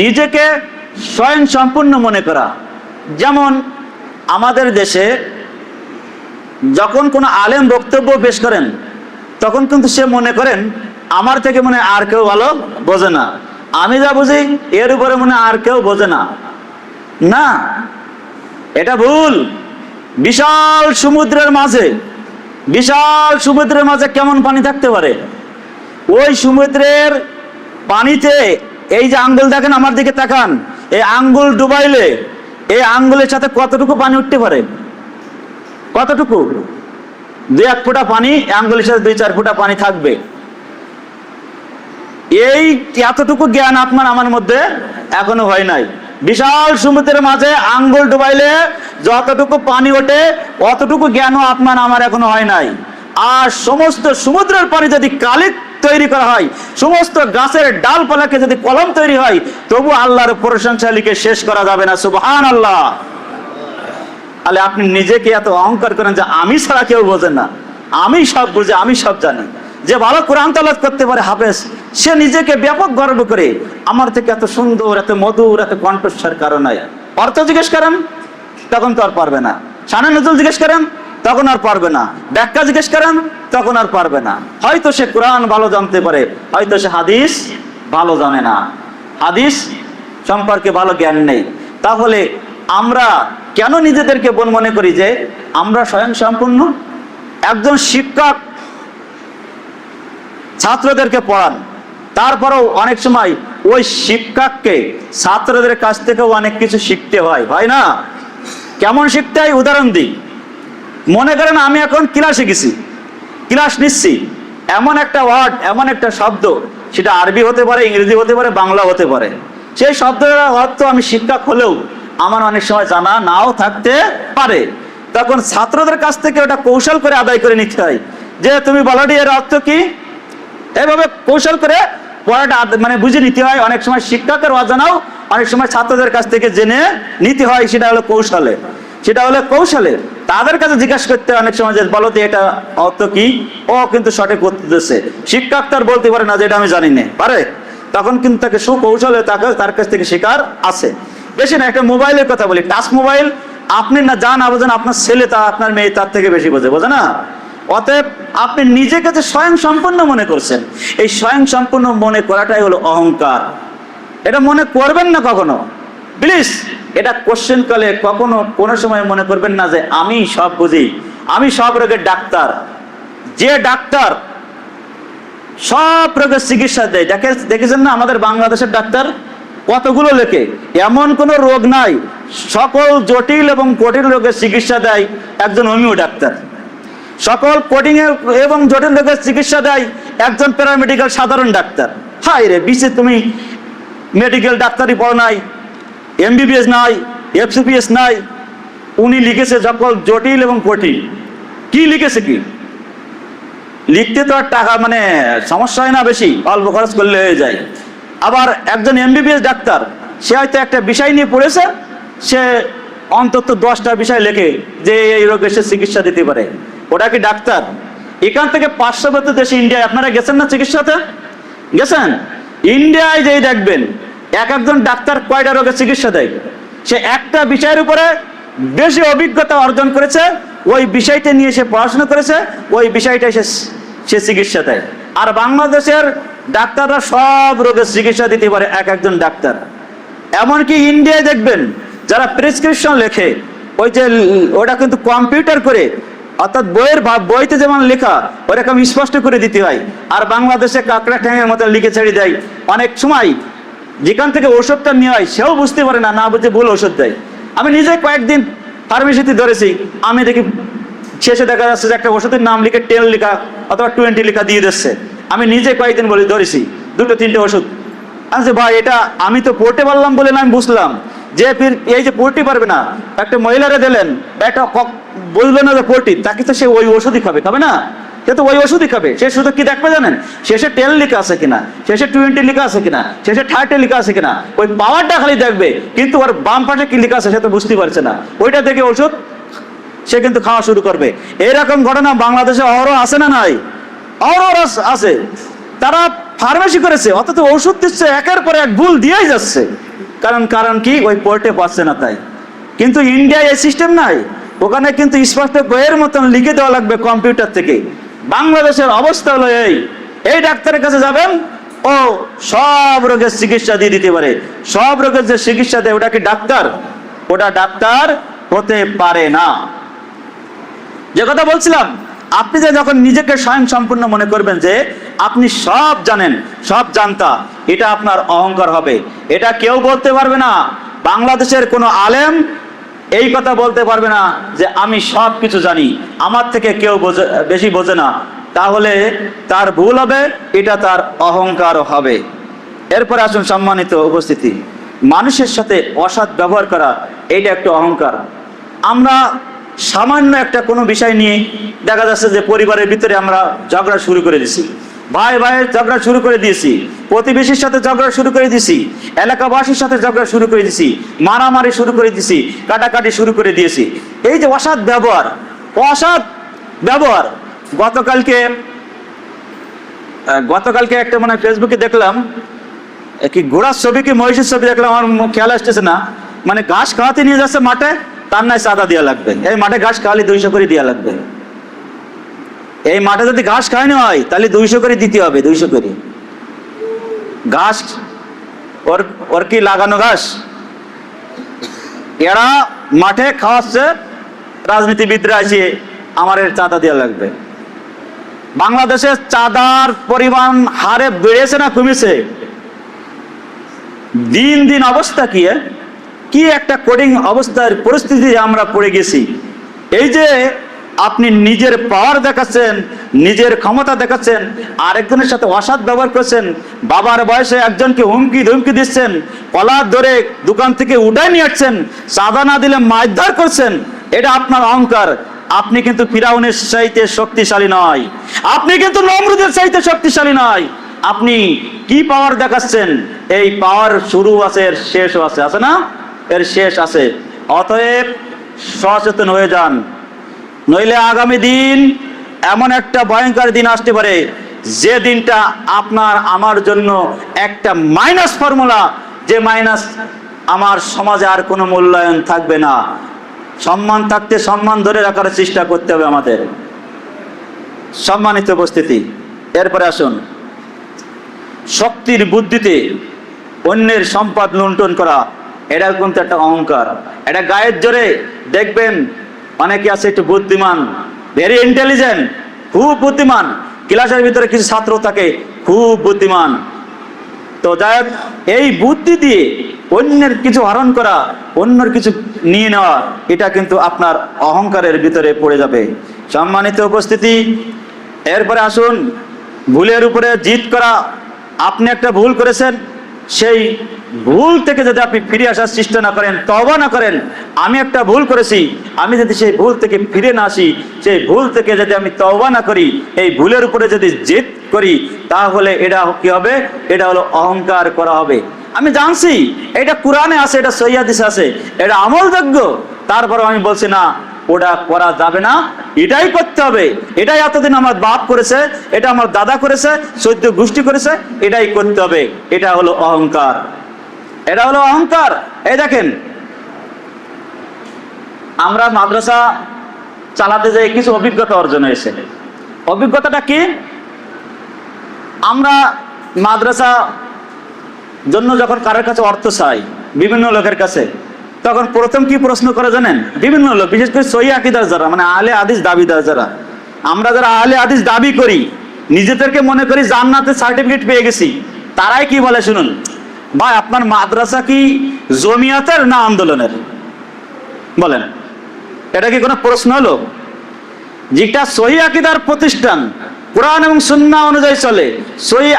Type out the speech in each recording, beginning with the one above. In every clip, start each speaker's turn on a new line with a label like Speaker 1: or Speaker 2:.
Speaker 1: নিজেকে স্বয়ং সম্পূর্ণ মনে করা। যেমন আমাদের দেশে যখন কোনো আলেম বক্তব্য পেশ করেন, তখন কিন্তু সে মনে করেন আমার থেকে মনে আর কেউ ভালো বোঝে না, আমি যা বুঝি এর উপরে মনে আর কেউ বোঝে না। না, এটা ভুল। বিশাল সমুদ্রের মাঝে কেমন পানি থাকতে পারে? ওই সমুদ্রের পানিতে এই যে আঙ্গুল দেখেন, আমার দিকে তাকান, এই আঙ্গুল ডুবাইলে এই আঙ্গুলের সাথে কতটুকু পানি উঠতে পারে? কতটুকু? 2-1 ফোঁটা পানি, আঙ্গুলের সাথে 2-4 ফোঁটা পানি থাকবে। এই এতটুকু জ্ঞান আপনার আমার মধ্যে এখনো হয় নাই। বিশাল সমুদ্রের মাঝে আঙ্গুল ডুবাইলে যতটুকু পানি ওঠে অতটুকু জ্ঞানও আপনার আমার এখনো হয় নাই। আর সমস্ত সমুদ্রের পানি যদি কালিক তৈরি করা হয়, সমস্ত গাছের ডালপালাকে যদি কলম তৈরি হয়, তবু আল্লাহর প্রশংসা লিখে শেষ করা যাবে না। সুবহানাল্লাহ। তাহলে আপনি নিজেকে এত অহংকার করেন যে আমি ছাড়া কেউ বোঝে না, আমি সব বুঝি, আমি সব জানি। যে ভালো কোরআন তেলাওয়াত করতে পারে হাফেজ, সে নিজেকে ব্যাপক গর্ব করে আমার থেকে এত সুন্দর, এত মধুর, এত কণ্ঠস্বর কারণ নাই। অর্থ জিজ্ঞেস করেন, তখন তো আর পারবে না। শানে নজরুল জিজ্ঞেস করেন, তখন আর পারবে না। ব্যাখ্যা জিজ্ঞেস করেন, তখন আর পারবে না। হয়তো সে কোরআন ভালো জানতে পারে, হয়তো সে হাদিস ভালো জানে না, হাদিস সম্পর্কে ভালো জ্ঞান নেই। তাহলে আমরা কেন নিজেদেরকে মনে করি যে আমরা স্বয়ং সম্পূর্ণ? একজন শিক্ষক ছাত্রদেরকে পড়ান, তারপরেও অনেক সময় ওই শিক্ষককে ছাত্রদের কাছ থেকেও অনেক কিছু শিখতে হয়, হয় না? কেমন শিখতে হয়? উদাহরণ দিই। মনে করেন আমি এখন ক্লাস নিচ্ছি, এমন একটা ওয়ার্ড, এমন একটা শব্দ, সেটা আরবি হতে পারে, ইংরেজি হতে পারে, বাংলা হতে পারে। সেই শব্দের অর্থ আমি শিক্ষক হলেও আমার অনেক সময় জানা নাও থাকতে পারে। তখন ছাত্রদের কাছ থেকে ওটা কৌশল করে আদায় করে নিতে হয়, যে তুমি বলটি এর অর্থ কি, এভাবে কৌশল করে পড়াটা মানে বুঝে নিতে হয়। অনেক সময় শিক্ষকের অজানাও অনেক সময় ছাত্রদের কাছ থেকে জেনে নিতে হয়, সেটা হলো কৌশলে। তাদের কাছে জিজ্ঞাসা করতে হয় অনেক সময় যে বলো তো এটা অর্থ কি, ও কিন্তু সঠিক উত্তর দিচ্ছে। শিক্ষক তার বলতে পারে না যে এটা আমি জানি না, পারে। তখন কিন্তু তাকে সুকৌশলে তার কাছ থেকে শেখার আছে। বেশি না, একটা মোবাইলের কথা বলি, টাচ মোবাইল, আপনি না বোঝেন, আপনার ছেলে আপনার মেয়ে তার থেকে বেশি বোঝে না? অতএব আপনি নিজেকে যে স্বয়ং সম্পূর্ণ মনে করছেন, এই স্বয়ং সম্পূর্ণ মনে করাটাই হলো অহংকার। এটা মনে করবেন না কখনো, প্লিজ। এটা কোশ্চেন কালে কখনো কোনো সময় মনে করবেন না যে আমি সব বুঝি, আমি সব রোগের ডাক্তার। যে ডাক্তার সব রোগের চিকিৎসা দেয়, দেখেছেন না আমাদের বাংলাদেশের ডাক্তার কতগুলো লেখে? এমন কোনো রোগ নাই, সকল জটিল এবং কঠিন রোগের চিকিৎসা দেয় একজন হোমিও ডাক্তার। সকল কঠিন এবং জটিল রোগের চিকিৎসা দেয় একজন প্যারামেডিক্যাল সাধারণ ডাক্তার। হায় রে বিশে, তুমি মেডিকেল ডাক্তারি পড়ো নাই, এমবিবিএস নাই, এফসিপিএস নাই, উনি লিখেছে সকল জটিল এবং কঠিন। কি লিখেছে? কি লিখতে তো আর টাকা মানে সমস্যা হয় না, বেশি অল্প খরচ করলে হয়ে যায়। আবার একজন এমবিবিএস ডাক্তার, সে হয়তো একটা বিষয় নিয়ে পড়েছে, সে অন্তত 10টা বিষয় লেখে যে এই রোগের সে চিকিৎসা দিতে পারে। ওটা কি ডাক্তার? এখান থেকে পার্শ্ববর্তী দেশে ইন্ডিয়ায় আপনারা গেছেন না চিকিৎসাতে? গেছেন? ইন্ডিয়ায় যেই দেখবেন একজন ডাক্তার কয়টা রোগের চিকিৎসা দেয়। সে একটা বিষয়ের উপরে বেশি অভিজ্ঞতা অর্জন করেছে, ওই বিষয়টা নিয়ে সে পড়াশোনা করেছে, ওই বিষয়টা সে চিকিৎসা দেয়। আর বাংলাদেশের ডাক্তাররা সব রোগের চিকিৎসা দিতে পারে একজন ডাক্তার। এমনকি ইন্ডিয়ায় দেখবেন যারা প্রেসক্রিপশন লেখে, ওই যে ওটা কিন্তু কম্পিউটার করে, অর্থাৎ বইতে যেমন লেখা ওরকম স্পষ্ট করে দিতে হয়। আর বাংলাদেশে কাকড়া ঠ্যাঙের মতো লিখে ছেড়ে দেয়। অনেক সময় যেখান থেকে ওষুধটা নেওয়া হয় সেও বুঝতে পারে না, না বুঝে ভুল ওষুধ দেয়। আমি নিজে কয়েকদিন ফার্মেসিতে ধরেছি, আমি দেখি শেষে দেখা যাচ্ছে যে একটা ওষুধের নাম লিখে 10 লেখা অথবা 20 লেখা দিয়ে দিচ্ছে। আমি নিজে কয়েকদিন বলি ধরেছি 2-3টে ওষুধ। আচ্ছা ভাই, এটা আমি তো পড়তে পারলাম বলে না, আমি বুঝলাম যে এই যে পড়তে পারবে না, একটা মহিলারে দিলেন, একটা বুঝলো না যে পড়তি, তাকে তো সে ওই ওষুধই খাবে না? সে তো ওই ওষুধই খাবে। সে শুধু কি দেখবে জানেন? শেষে 10 লেখা আছে কিনা, শেষে 20 লেখা আছে কিনা, শেষে 30 লেখা আছে কিনা, ওই পাওয়ারটা খালি দেখবে, কিন্তু ওর বাম পাশে কি লেখা আছে সে তো বুঝতে পারছে না। ওইটা দেখে ওষুধ সে কিন্তু খাওয়া শুরু করবে। এইরকম ঘটনা বাংলাদেশে অহরহ আছে না নাই? অহরহ আছে। তারা ফার্মেসি করেছে, অথচ ওষুধ দিচ্ছে একের পর এক ভুল দিয়েই যাচ্ছে। কারণ কি, ওই পড়তে পারছে না তাই। কিন্তু ইন্ডিয়ায় এই সিস্টেম নাই, ওখানে কিন্তু স্পষ্ট বইয়ের মতন লিখে দেওয়া লাগবে কম্পিউটার থেকে। বাংলাদেশের অবস্থা হলো এই ডাক্তারের কাছে যাবেন, ও সব রোগের চিকিৎসা দিয়ে দিতে পারে। সব রোগের যে চিকিৎসা দেয় ওটা কি ডাক্তার? ওটা ডাক্তার হতে পারে না। যে কথা বলছিলাম, আপনি যে যখন নিজেকে স্বয়ং সম্পূর্ণ মনে করবেন যে আপনি সব জানেন, সব জানতা, এটা আপনার অহংকার হবে। এটা কেউ বলতে পারবে না। বাংলাদেশের কোনো আলেম এই কথা বলতে পারবে না যে আমি সব কিছু জানি, আমার থেকে কেউ বেশি বোঝে না। তাহলে তার ভুল হবে, এটা তার অহংকার হবে। এরপরে আসুন সম্মানিত উপস্থিতি, মানুষের সাথে অসৎ ব্যবহার করা, এইটা একটা অহংকার। আমরা সামান্য একটা কোনো বিষয় নিয়ে দেখা যাচ্ছে যে পরিবারের ভিতরে আমরা ঝগড়া শুরু করে দিছি, ভাই ভাইয়ের ঝগড়া শুরু করে দিয়েছি, প্রতিবেশীর সাথে ঝগড়া শুরু করে দিয়েছি, এলাকাবাসীর সাথে ঝগড়া শুরু করে দিয়েছি, মারামারি শুরু করে দিয়েছি, কাটাকাটি শুরু করে দিয়েছি। এই যে অসৎ ব্যবহার, অসৎ ব্যবহার। গতকালকে একটা মানে ফেসবুকে দেখলাম, কি ঘোড়ার ছবি কি মহিষের ছবি দেখলাম, আমার খেয়াল আসতেছে না। মানে ঘাস খাওয়াতে নিয়ে যাচ্ছে মাঠে, তার নাই চাঁদা দেওয়া লাগবে। এই মাঠে ঘাস খাওয়ালে 200 করে দেওয়া লাগবে। এই মাঠে যদি ঘাস খাওয়ানো হয় তাহলে 200 করে দিতে হবে, 200 করে। ঘাস ওর কি লাগানো ঘাস, এরা মাঠে খাওয়াচ্ছে, রাজনীতিবিদরা আছে আমার এর চাঁদা দেওয়া লাগবে। বাংলাদেশে চাঁদার পরিমাণ হারে বেড়েছে না কমেছে? দিন দিন অবস্থা কি একটা কঠিন অবস্থার পরিস্থিতি আমরা পড়ে গেছি। এই যে আপনি নিজের পাওয়ার দেখাচ্ছেন, নিজের ক্ষমতা দেখাচ্ছেন, আরেকজনের সাথে অসৎ ব্যবহার করছেন, বাবার বয়সে একজনকে হুমকি ধুমকি দিচ্ছেন, কলার ধরে দোকান থেকে উঠায় নিয়ে আসছেন, চাঁদা না দিলে মারধর করছেন, এটা আপনার অহংকার। আপনি কিন্তু ফিরাউনের চাইতে শক্তিশালী নয়, আপনি কিন্তু নমরুদের চাইতে শক্তিশালী নয়। আপনি কি পাওয়ার দেখাচ্ছেন? এই পাওয়ার শুরু আছে, এর শেষও আছে, আছে না? এর শেষ আছে। অতএব সচেতন হয়ে যান, নইলে আগামী দিন এমন একটা ভয়ঙ্কর দিন আসতে পারে, যে দিনটা আপনার আমার জন্য একটা মাইনাস ফর্মুলা, যে মাইনাস আমার সমাজে আর কোনো মূল্যায়ন থাকবে না। সম্মান থাকতে সম্মান ধরে রাখার চেষ্টা করতে হবে আমাদের। সম্মানিত উপস্থিতি, এরপরে আসুন, শক্তির বুদ্ধিতে অন্যের সম্পদ লুণ্ঠন করা, এটা কিন্তু একটা অহংকার। এটা গায়ের জোরে দেখবেন অনেকে আছে একটু বুদ্ধিমান, ভেরি ইন্টেলিজেন্ট, খুব বুদ্ধিমান, ক্লাসের ভিতরে কিছু ছাত্র থাকে খুব বুদ্ধিমান। তো যাই হোক, এই বুদ্ধি দিয়ে অন্যের কিছু হরণ করা, অন্যের কিছু নিয়ে নেওয়া, এটা কিন্তু আপনার অহংকারের ভিতরে পড়ে যাবে। সম্মানিত উপস্থিতি, এরপরে আসুন, ভুলের উপরে জিত করা। আপনি একটা ভুল করেছেন, সেই ভুল থেকে যদি আপনি ফিরে আসার চেষ্টা না করেন, তওবা না করেন, আমি একটা ভুল করেছি, আমি যদি সেই ভুল থেকে ফিরে না আসি, সেই ভুল থেকে যদি আমি তওবা না করি, এই ভুলের উপরে যদি জিদ করি, তাহলে এটা কি হবে? এটা হলো অহংকার করা হবে। আমি জানছি এটা কোরআনে আছে, এটা সহিহ হাদিসে আছে, এটা আমলযোগ্য, তারপরেও আমি বলছি না, ওটা করা যাবে না, এটাই করতে হবে। এটাই এতদিন আমার বাপ করেছে, এটা আমার দাদা করেছে, 14 গোষ্ঠী করেছে, এটাই করতে হবে। এটা হলো অহংকার, এটা হলো অহংকার। এই দেখেন, আমরা মাদ্রাসা চালাতে যাই, কিছু অভিজ্ঞতা অর্জন হয়েছে। অভিজ্ঞতাটা কি? আমরা মাদ্রাসা জন্য যখন কারোর কাছে অর্থ চাই, বিভিন্ন লোকের কাছে, তখন প্রথম কি প্রশ্ন করে জানেন? বিভিন্ন লোক, বিশেষ করে সহিহ আকীদার যারা, মানে আহলে হাদিস দাবিদার যারা, আমরা যারা আহলে হাদিস দাবি করি, নিজেদেরকে মনে করি জান্নাতের সার্টিফিকেট পেয়ে গেছি, তারাই কি বলে শুনুন, ভাই আপনার মাদ্রাসা কি জমিয়াতের না আন্দোলনের? বলেন, এটা কি কোনো প্রশ্ন হলো? যেটা সহিহ আকীদার প্রতিষ্ঠান, কোরআন এবং সুন্নাহ অনুযায়ী চলে, সহিহ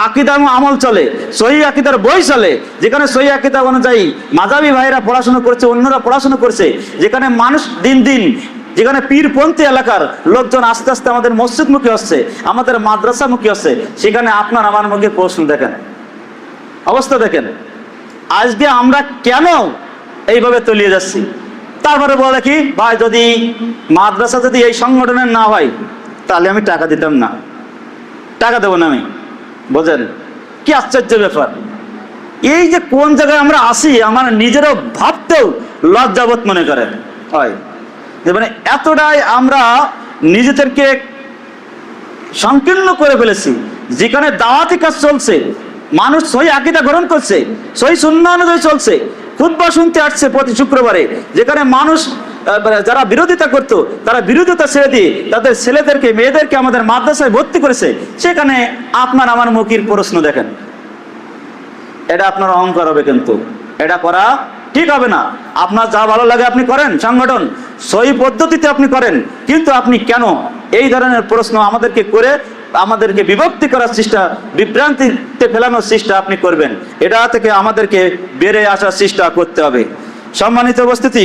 Speaker 1: আকীদা এবং আমল চলে, সহিহ আকীদার বই চলে, যেখানে সহিহ আকীদা অনুযায়ী মাযহাবী ভাইরা পড়াশোনা করছে, অন্যরা পড়াশোনা করছে, যেখানে মানুষ দিন দিন, যেখানে পীরপন্থী এলাকার লোকজন আস্তে আস্তে আমাদের মসজিদমুখী হচ্ছে, আমাদের মাদ্রাসামুখী হচ্ছে, সেখানে আপনার আমার মুখে প্রশ্ন দেখেন, অবস্থা দেখেন। আজকে আমরা কেন এইভাবে তলিয়ে যাচ্ছি? তারপরে বলে কি, ভাই যদি মাদ্রাসা যদি এই সংগঠনের না হয়, তাহলে আমি টাকা দিতাম না, টাকা দেবো না আমি। বোঝেন কি আশ্চর্য ব্যাপার। এই যে কোন জায়গায় আমরা আসি আমার নিজেরও ভাবতেও লজ্জাবোধ মনে করেন হয়, যে মানে এতটাই আমরা নিজেদেরকে সংকীর্ণ করে ফেলেছি। যেখানে দাওয়াতি কাজ চলছে, মানুষ সহি আকীদা গ্রহণ করছে, সহি সুন্নাহ অনুযায়ী চলছে, খুতবা শুনতে আসছে প্রতি শুক্রবারে, যেখানে মানুষ যারা বিরোধিতা করতো তারা বিরোধিতা ছেড়ে দিয়ে তাদের ছেলেদেরকে মেয়েদেরকে আমাদের মাদ্রাসায় ভর্তি করেছে, সেখানে আপনার আমার মুখের প্রশ্ন দেখেন। এটা আপনার অহংকার হবে, কিন্তু এটা করা ঠিক হবে না। আপনার যা ভালো লাগে আপনি করেন, সংগঠন সহি পদ্ধতিতে আপনি করেন, কিন্তু আপনি কেন এই ধরনের প্রশ্ন আমাদেরকে করে আমাদেরকে বিভক্তি করার চেষ্টা, বিভ্রান্তিতে ফেলানোর চেষ্টা আপনি করবেন? এটা থেকে আমাদেরকে বেড়ে আসার চেষ্টা করতে হবে। সম্মানিত উপস্থিতি,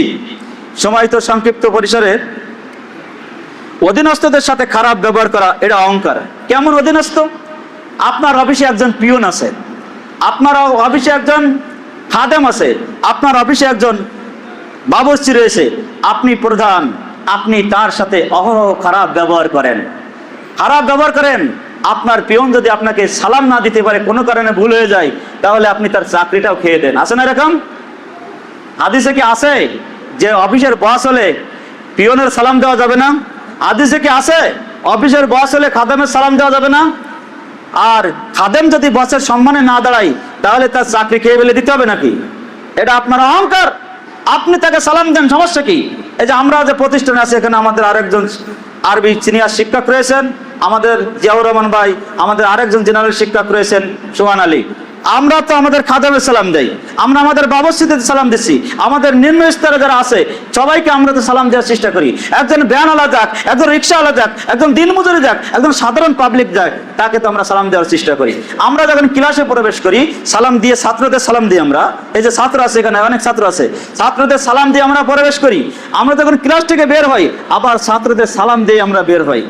Speaker 1: সময়িত সংক্ষিপ্ত পরিসরে অধীনস্থদের সাথে খারাপ ব্যবহার করা এটা অহংকার। কেমন অধীনস্থ? আপনার অফিসে একজন পিয়ন আছে, আপনার অফিসে একজন খাদেম আছে, আপনার অফিসে একজন বাবুর্চি রয়েছে, আপনি প্রধান, আপনি তার সাথে অহরহ খারাপ ব্যবহার করেন, খারাপ ব্যবহার করেন। আপনার পিয়ন যদি আপনাকে সালাম না দিতে পারে, কোনো কারণে ভুল হয়ে যায়, তাহলে আপনি তার চাকরিটাও খেয়ে দেন। আছে না এরকম? হাদিসে কি আছে যে অফিসের বস হলে পিয়নের সালাম দেওয়া যাবে না? হাদিসে কি আছে অফিসের বস হলে খাদেমের সালাম দেওয়া যাবে না? আর খাদেম যদি বসের সম্মানে না দাঁড়ায়, তাহলে তার চাকরি খেয়ে ফেলে দিতে হবে নাকি? এটা আপনার অহংকার। আপনি তাকে সালাম দেন, সমস্যা কি? এই যে আমরা যে প্রতিষ্ঠানে আছি, এখানে আমাদের আরেকজন আরবি সিনিয়র শিক্ষক রয়েছেন, আমাদের জিয়াউর রহমান ভাই, আমাদের আরেকজন জেনারেল শিক্ষক রয়েছেন সোহান আলী। আমরা তো আমাদের খাদেমের সালাম দেই, আমরা আমাদের বাবুর্চিদের সালাম দিচ্ছি, আমাদের নিম্ন স্তরে যারা আছে সবাইকে আমরা তো সালাম দেওয়ার চেষ্টা করি। একজন ভ্যানওয়ালা যাক, একজন রিক্সাওয়ালা যাক, একজন দিনমজুরি যাক, একজন সাধারণ পাবলিক যাক, তাকে তো আমরা সালাম দেওয়ার চেষ্টা করি। আমরা যখন ক্লাসে প্রবেশ করি সালাম দিয়ে, ছাত্রদের সালাম দিই আমরা, এই যে ছাত্র আছে এখানে অনেক ছাত্র আছে, ছাত্রদের সালাম দিয়ে আমরা প্রবেশ করি। আমরা যখন ক্লাস থেকে বের হই আবার ছাত্রদের সালাম দিয়ে আমরা বের হই।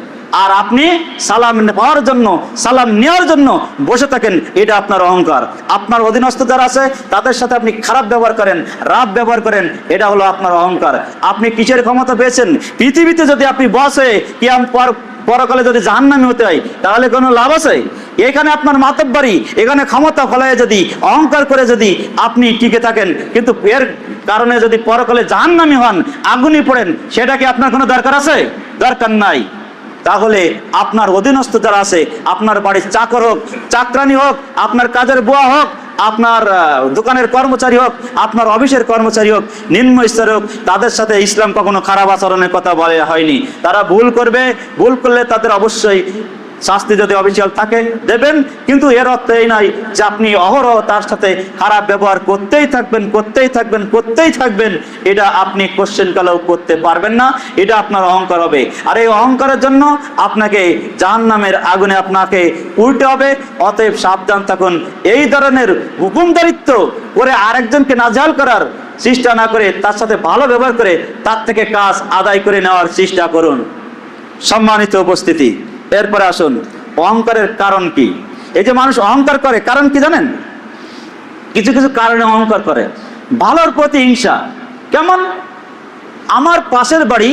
Speaker 1: আর আপনি সালাম পাওয়ার জন্য, সালাম নেওয়ার জন্য বসে থাকেন, এটা আপনার অহংকার। আপনার অধীনস্থ যারা আছে তাদের সাথে আপনি খারাপ ব্যবহার করেন, রাফ ব্যবহার করেন, এটা হলো আপনার অহংকার। আপনি কিসের ক্ষমতা পেয়েছেন? পৃথিবীতে যদি আপনি বস হয়ে পরকালে যদি জাহান্নামী হতে হয়, তাহলে কোনো লাভ আছে? এখানে আপনার মাতব্বরি, এখানে ক্ষমতা ফলায় যদি অহংকার করে যদি আপনি টিকে থাকেন, কিন্তু এর কারণে যদি পরকালে জাহান্নামী হন, আগুনে পড়েন, সেটা কি আপনার কোনো দরকার আছে? দরকার নাই। তাহলে আপনার অধীনস্থ যারা আছে, আপনার বাড়ির চাকর হোক, চাকরানি হোক, আপনার কাজের বুয়া হোক, আপনার দোকানের কর্মচারী হোক, আপনার অফিসের কর্মচারী হোক, নিম্ন স্তরে হোক, তাদের সাথে ইসলাম কখনো খারাপ আচরণের কথা বলা হয়নি। তারা ভুল করবে, ভুল করলে তাদের অবশ্যই শাস্তি যদি অফিসিয়াল থাকে দেবেন, কিন্তু এর অর্থ এই নয় যে আপনি অহরহ তার সাথে খারাপ ব্যবহার করতেই থাকবেন, করতেই থাকবেন, করতেই থাকবেন। এটা আপনি কোশ্চেন কালেও করতে পারবেন না, এটা আপনার অহংকার হবে। আর এই অহংকারের জন্য আপনাকে জাহান্নামের আগুনে আপনাকে উল্টে হবে। অতএব সাবধান থাকুন, এই ধরনের হুকুমদারিত্ব করে আরেকজনকে নাজাল করার চেষ্টা না করে তার সাথে ভালো ব্যবহার করে তার থেকে কাজ আদায় করে নেওয়ার চেষ্টা করুন। সম্মানিত উপস্থিতি, এরপরে আসুন অহংকারের কারণ কি। এই যে মানুষ অহংকার করে, কারণ কি জানেন? কিছু কিছু কারণে অহংকার করে। ভালোর প্রতি হিংসা। কেমন? আমার পাশের বাড়ি,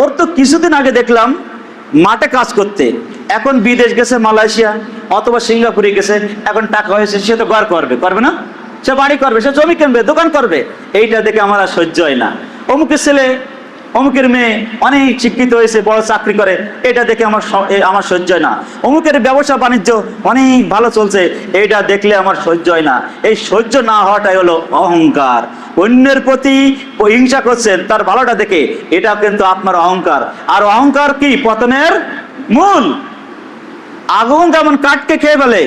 Speaker 1: ওর তো কিছুদিন আগে দেখলাম মাঠে কাজ করতে, এখন বিদেশ গেছে, মালয়েশিয়া অথবা সিঙ্গাপুরে গেছে, এখন টাকা হয়েছে, সে তো ঘর করবে, করবে না? সে বাড়ি করবে, সে জমি কিনবে, দোকান করবে। এইটা দেখে আমার আর সহ্য হয় না। অমুকের ছেলে, অমুকের মেয়ে অনেক শিক্ষিত হয়েছে, বড় চাকরি করে, এটা দেখে আমার সহ্য হয় না। অমুকের ব্যবসা বাণিজ্য অনেক ভালো চলছে, এইটা দেখলে আমার সহ্য হয় না। এই সহ্য না হওয়াটাই হলো অহংকার। অন্যের প্রতি হিংসা করছেন তার ভালোটা দেখে, এটা কিন্তু আপনার অহংকার। আর অহংকার কি? পতনের মূল। আগুন যেমন কাঠকে খেয়ে ফেলে,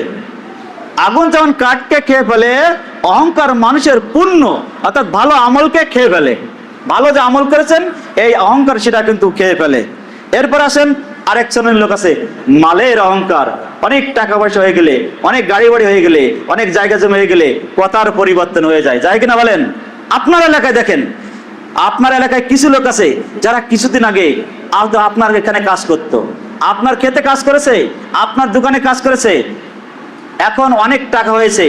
Speaker 1: আগুন যেমন কাঠকে খেয়ে ফেলে, অহংকার মানুষের পুণ্য অর্থাৎ ভালো আমলকে খেয়ে ফেলে। ভালো যে আমল করেছেন এই অহংকার সেটা কিন্তু খেয়ে ফেলে। এরপর আসেন আরেক শ্রেণীর লোক আছে, মালের অহংকার। অনেক টাকা পয়সা হয়ে গেলে, অনেক গাড়ি বাড়ি হয়ে গেলে, অনেক জায়গা জমি হয়ে গেলে কথার পরিবর্তন হয়ে যায়, যায় কিনা বলেন? আপনার এলাকায় দেখেন, আপনার এলাকায় কিছু লোক আছে যারা কিছুদিন আগে আপনার এখানে কাজ করতো, আপনার খেতে কাজ করেছে, আপনার দোকানে কাজ করেছে, এখন অনেক টাকা হয়েছে।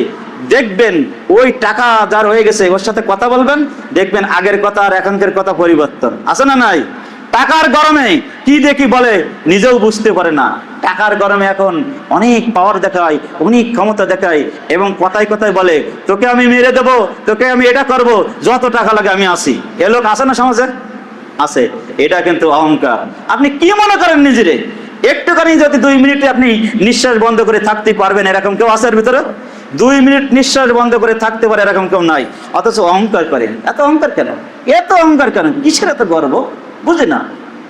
Speaker 1: দেখবেন ওই টাকা যার হয়ে গেছে ওর সাথে কথা বলবেন, দেখবেন আগের কথা আর এখনকার কথা পরিবর্তন আছে না নাই? টাকার গরমে কি দেখি বলে নিজেও বুঝতে পারে না। টাকার গরমে এখন অনেক পাওয়ার দেখায়, অনেক ক্ষমতা দেখায়, এবং কথায় কথায় বলে তোকে আমি মেরে দেবো, তোকে আমি এটা করব, যত টাকা লাগে আমি আসি। এ লোক আছে না সমাজে? আছে। এটা কিন্তু অহংকার। আপনি কি মনে করেন নিজেরে? একটুখানি যদি 2 মিনিটে আপনি নিঃশ্বাস বন্ধ করে থাকতে পারবেন, এরকম কেউ আছে এর ভিতরে? 2 মিনিট নিঃশ্বাস বন্ধ করে থাকতে পারে এরকম কেউ নাই, অথচ অহংকার করেন। এত অহংকার কেন? এত অহংকার কেন? কিসের এত গর্ব? বুঝে না।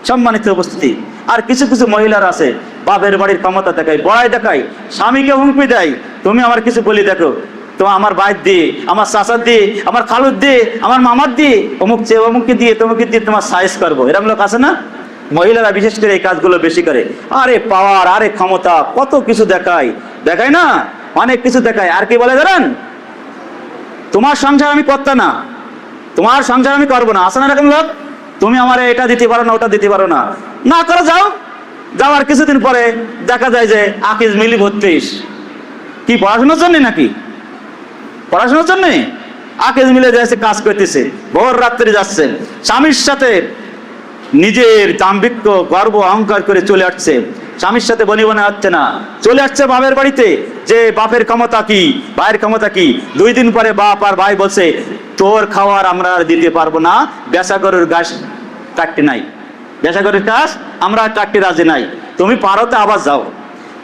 Speaker 1: সম্মানিত উপস্থিতি, আর কিছু কিছু মহিলারা আছে বাপের বাড়ির ক্ষমতা দেখায়, বড়াই দেখায়, স্বামীকে হুমকি দেয় তুমি আমার কিছু বলি দেখো, তো আমার ভাইয়ের দিয়ে, আমার চাচার দিয়ে, আমার খালুর দিয়ে, আমার মামার দিয়ে, অমুক চেয়ে অমুককে দিয়ে তোমাকে দিয়ে তোমার সাইজ করবো। এরকম লোক আছে না? মহিলারা বিশেষ করে এই কাজগুলো বেশি করে। আরে পাওয়ার, আরে ক্ষমতা, কত কিছু দেখায়, দেখায় না? অনেক কিছু দেখায়। আর কি বলে জানেন? তোমার সংসার আমি করতে না, তোমার সংসার আমি করবো না। আছে না এরকম লোক? তুমি আমার এটা দিতে পারো না, ওটা দিতে পারো না, না করে যাও। যাওয়ার কিছুদিন পরে দেখা যায় যে আকিজ মিলি 32। কি পড়াশোনার জন্য নাকি? পড়াশোনার জন্য আকিজ মিলে যাচ্ছে, কাজ করতেছে, ভোর রাত্রে যাচ্ছে, স্বামীর সাথে নিজের দাম্ভিক্য, গর্ব, অহংকার করে চলে আসছে। স্বামীর সাথে বনিবনা হচ্ছে না, চলে আসছে বাপের বাড়িতে, যে বাপের ক্ষমতা কি, ভাইয়ের ক্ষমতা কি। 2 দিন পরে বাপ আর ভাই বলছে তোর খাওয়ার আমরা আর দিতে পারবো না, বেচা গরুর ঘাস কাটতে নাই, বেচা গরুর ঘাস আমরা কাটতে রাজি নাই, তুমি পারোতে আবার যাও।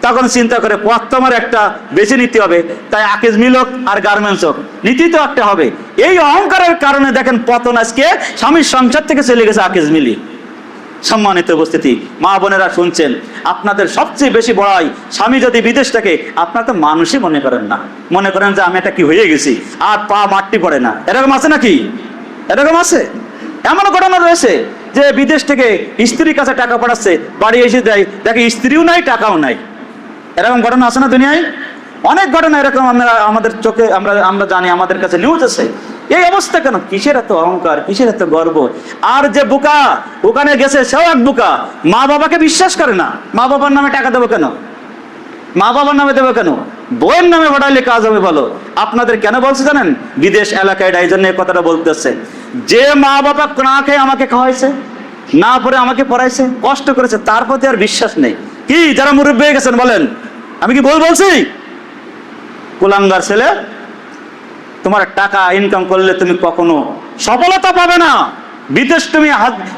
Speaker 1: তখন চিন্তা করে পথ তো আমার একটা বেছে নিতে হবে, তাই আকিজ মিল হোক আর গার্মেন্টস হোক, নিতেই তো একটা হবে। এই অহংকারের কারণে দেখেন পতন আজকে স্বামীর সংসার থেকে চলে গেছে আকিজ মিলি। সম্মানিত উপস্থিতি, মা বোনেরা শুনছেন, আপনাদের সবচেয়ে বেশি বড়াই স্বামী যদি বিদেশ থাকে, আপনার তো মানুষই মনে করেন না, মনে করেন যে আমি এটা কি হয়ে গেছি, আর পা মাটি পড়ে না। এরকম আছে নাকি? এরকম আছে। এমন ঘটনা রয়েছে যে বিদেশ থেকে স্ত্রীর কাছে টাকা পাঠাচ্ছে, বাড়ি এসে দেয়, দেখে স্ত্রীও নাই, টাকাও নাই। এরকম ঘটনা আছে না দুনিয়ায়? অনেক ঘটনা এরকম আমরা আমাদের চোখে আমরা জানি, আমাদের কাছে নিউজ আছে। এই অবস্থা কেন? কিসের এত অহংকার, কিসের এত গর্ব? আর যে বোকা ওখানে গেছে সেও এক বোকা, মা বাবাকে বিশ্বাস করে না। মা বাবার নামে টাকা দেবো কেন? মা বাবার নামে দেবো কেন? বইয়ের নামে পাঠাইলে কাজ হবে ভালো। আপনাদের কেন বলছে জানেন? বিদেশ এলাকায় এই জন্য কথাটা বলতেছে, যে মা বাবা না খেয়ে আমাকে খাওয়াইছে, না পরে আমাকে পড়াইছে, কষ্ট করেছে, তার প্রতি আর বিশ্বাস নেই। কি যারা মুরব্বী হয়ে গেছেন বলেন, আমি কি বলছি? কুলাঙ্গার ছেলে, তোমার টাকা ইনকাম করলে তুমি কখনো সফলতা পাবে না। বিদেশ তুমি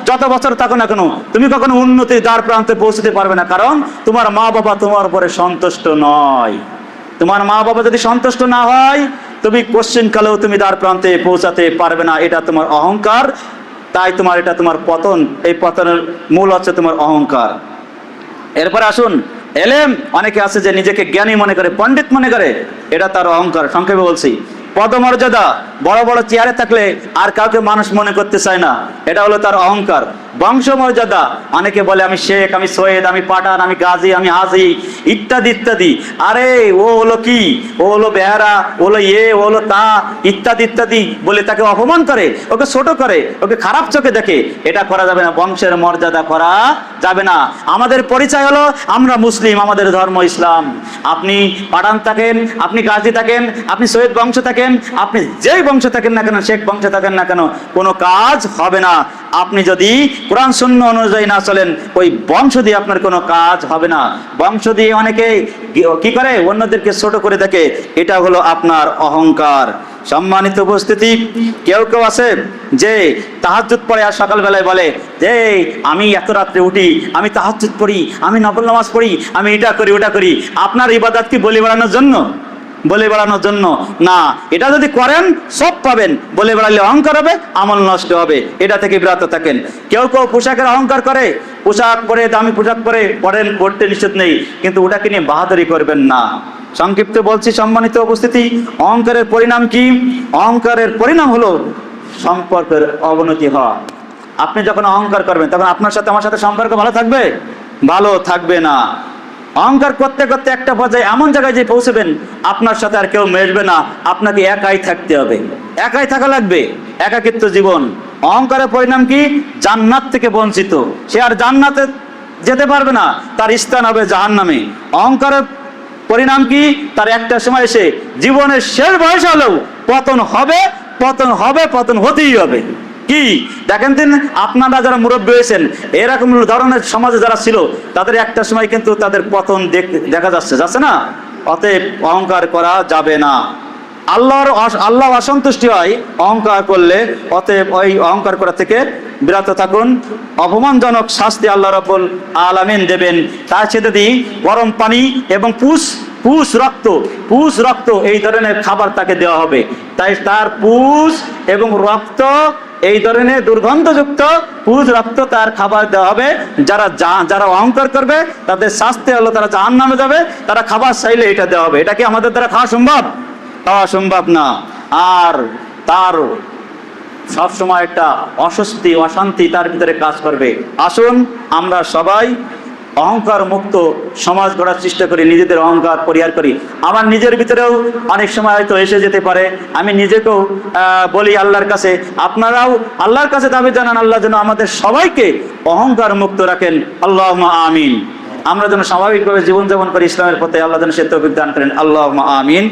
Speaker 1: যত বছর থাকো না কেন, তুমি কখনো উন্নতির দ্বার প্রান্তে পৌঁছতে পারবে না, কারণ তোমার মা বাবা তোমার উপরে সন্তুষ্ট নয়। তোমার মা বাবা যদি সন্তুষ্ট না হয়, তুমি কোশ্চেন কালেও তুমি দ্বার প্রান্তে পৌঁছাতে পারবে না। এটা তোমার অহংকার, তাই তোমার এটা তোমার পতন। এই পতনের মূল হচ্ছে তোমার অহংকার। এরপরে আসুন, এলেম, অনেকে আছে যে নিজেকে জ্ঞানী মনে করে, পণ্ডিত মনে করে, এটা তার অহংকার। সংক্ষেপে বলছি, পদমর্যাদা, বড় বড় চেয়ারে থাকলে আর কাউকে মানুষ মনে করতে চায় না, এটা হলো তার অহংকার। বংশমর্যাদা, অনেকে বলে আমি শেখ, আমি সৈয়দ, আমি পাঠান, আমি গাজী, আমি হাজী, ইত্যাদি ইত্যাদি। আরে ও হলো কি, ও হলো বেহারা, ও হলো ও হলো তা, ইত্যাদি ইত্যাদি বলে তাকে অপমান করে, ওকে ছোট করে, ওকে খারাপ চোখে দেখে। এটা করা যাবে না, বংশের মর্যাদা করা যাবে না। আমাদের পরিচয় হলো আমরা মুসলিম, আমাদের ধর্ম ইসলাম। আপনি পাঠান থাকেন, আপনি গাজী থাকেন, আপনি সৈয়দ বংশ থাকেন, আপনি যেই বংশ থাকেন না কেন, শেখ বংশ থাকেন না কেন, কোনো কাজ হবে না। আপনি যদি কোরআন সুন্নাহ অনুযায়ী না চলেন, ওই বংশ দিয়ে আপনার কোনো কাজ হবে না। বংশ দিয়ে অনেকে কি করে, অন্যদেরকে ছোট করে দেখে, এটা হলো আপনার অহংকার। সম্মানিত উপস্থিতি, কেউ কেউ আছে যে তাহাজ্জুদ পড়ে আর সকালবেলায় বলে যে আমি এত রাত্রে উঠি, আমি তাহাজ্জুদ পড়ি, আমি নফল নামাজ পড়ি, আমি এটা করি ওটা করি। আপনার ইবাদত কি বলি বেড়ানোর জন্য? বলে বেড়ানোর জন্য না। এটা যদি করেন সব পাবেন, বলে বেড়ালে অহংকার হবে, আমল নষ্ট হবে। এটা থেকে বিরত থাকেন। কেউ কেউ পোশাকের অহংকার করে, পোশাক পরে, দামি পোশাক পরে পড়েন, পড়তে নিষেধ নেই, কিন্তু ওটাকে নিয়ে বাহাদুরি করবেন না। সংক্ষিপ্ত বলছি, সম্মানিত উপস্থিতি, অহংকারের পরিণাম কি? অহংকারের পরিণাম হলো সম্পর্কের অবনতি হওয়া। আপনি যখন অহংকার করবেন, তখন আপনার সাথে আমার সাথে সম্পর্ক ভালো থাকবে? ভালো থাকবে না। অহংকার করতে করতে একটা পর্যায়ে এমন জায়গায় যে পৌঁছবেন, আপনার সাথে আর কেউ মেশবে না, আপনাকে একাই থাকতে হবে, একাই থাকা লাগবে, একাকিত্ব জীবন। অহংকারের পরিণাম কি? জান্নাত থেকে বঞ্চিত, সে আর জান্নাতে যেতে পারবে না, তার স্থান হবে জাহান্নামে। অহংকারের পরিণাম কি? তার একটা সময় এসে জীবনের শেষ বয়স হলেও পতন হবে, পতন হবে, পতন হতেই হবে। কি কি দেখেন দিন, আপনারা যারা মুরব্বী হয়েছেন, এরকম ধরনের সমাজে যারা ছিল, তাদের একটা সময় কিন্তু তাদের পতন দেখা যাচ্ছে না। অতএব অহংকার করা যাবে না। আল্লাহ অসন্তুষ্টি হয় অহংকার করলে। অতএব ওই অহংকার করা থেকে বিরত থাকুন। অপমানজনক শাস্তি আল্লাহ রাব্বুল আলামিন দেবেন। তার সাথে দিই গরম পানি এবং পুষ রক্ত এই ধরনের খাবার তাকে দেওয়া হবে। তাই তার পুষ এবং রক্ত, এই ধরনের দুর্গন্ধযুক্ত পুষ রক্ত তার খাবার দেওয়া হবে। যারা অহংকার করবে তাদের শাস্তি হলো তারা জাহান্নামে যাবে। তারা খাবার চাইলে এটা দেওয়া হবে। এটা কি আমাদের দ্বারা খাওয়া সম্ভব না। আর তার সবসময় একটা অশান্তি তার ভিতরে কাজ করবে। আসুন আমরা সবাই অহংকার মুক্ত সমাজ গড়ার চেষ্টা করি, নিজেদের অহংকার পরিহার করি। আমার নিজের ভিতরেও অনেক সময় হয়তো এসে যেতে পারে। আমি নিজেকেও বলি আল্লাহর কাছে, আপনারাও আল্লাহর কাছে দাবি জানান, আল্লাহ যেন আমাদের সবাইকে অহংকার মুক্ত রাখেন। আল্লাহুম্মা আমিন। আমরা যেন স্বাভাবিকভাবে জীবনযাপন করি ইসলামের পথে, আল্লাহ যেন সে তৌফিক দান করেন। আল্লাহুম্মা আমিন।